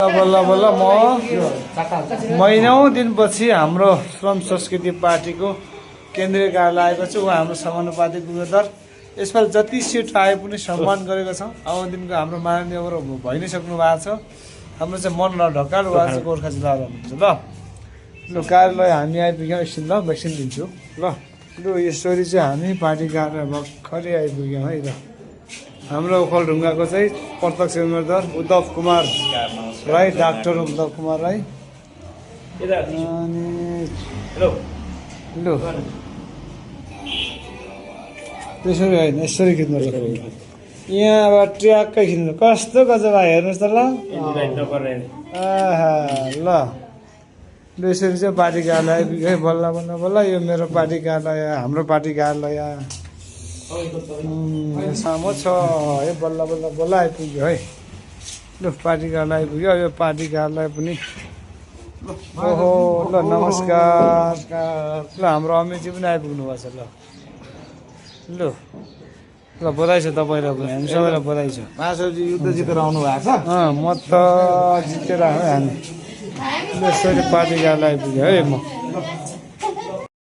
बल्ल बल्ल म महिनौँ दिनपछि हाम्रो श्रम संस्कृति पार्टीको केन्द्रीय कार्यालय आएको छु। उहाँ हाम्रो समानुपातिक उम्मेदवार। यसपालि जति सिट आए पनि सम्मान गरेको छौँ। आउँदो दिनको हाम्रो माननीय भइ नै सक्नु भएको छ। हाम्रो चाहिँ मन ढकाल उहाँ चाहिँ गोर्खा जिल्ला हुनुहुन्छ। ल कार्यालय हामी आइपुग्यौँ। एकछिन ल भ्याक्सिन दिन्छु ल। लु यसरी चाहिँ हामी पार्टी कार्यालय भर्खरै आइपुग्यौँ है। ल हाम्रो ओखलढुङ्गाको चाहिँ प्रत्यक्ष उम्मेदवार उद्धव कुमार राई, डाक्टर उद्धव कुमार राई। अनि लु त्यसरी होइन, यसरी खिच्नु पर्छ। यहाँबाट ट्र्याक्कै खिच्नु। कस्तो गजब आयो हेर्नुहोस् त ल। ल यसरी चाहिँ पार्टी कार्यालय आइपुग्यो है। बल्ल बल्ल बल्ल यो मेरो पार्टी कार्यालय, हाम्रो पार्टी कार्यालय सामो छ है। बल्ल बल्ल बल्ल आइपुग्यो है। लु पार्टी कार्यालय आइपुग्यो। यो पार्टी कार्यालय पनि ओहो ल नमस्कार। ल हाम्रो अमितजी पनि आइपुग्नु भएको छ। ल लु ल बधाई छ तपाईँलाई पनि, हामी सबैलाई बधाई छ। महासवजी युद्ध जितेर आउनु भएको छ। म त जितेर आएँ हामी। यसरी पार्टी कार्यालय आइपुग्यो है म।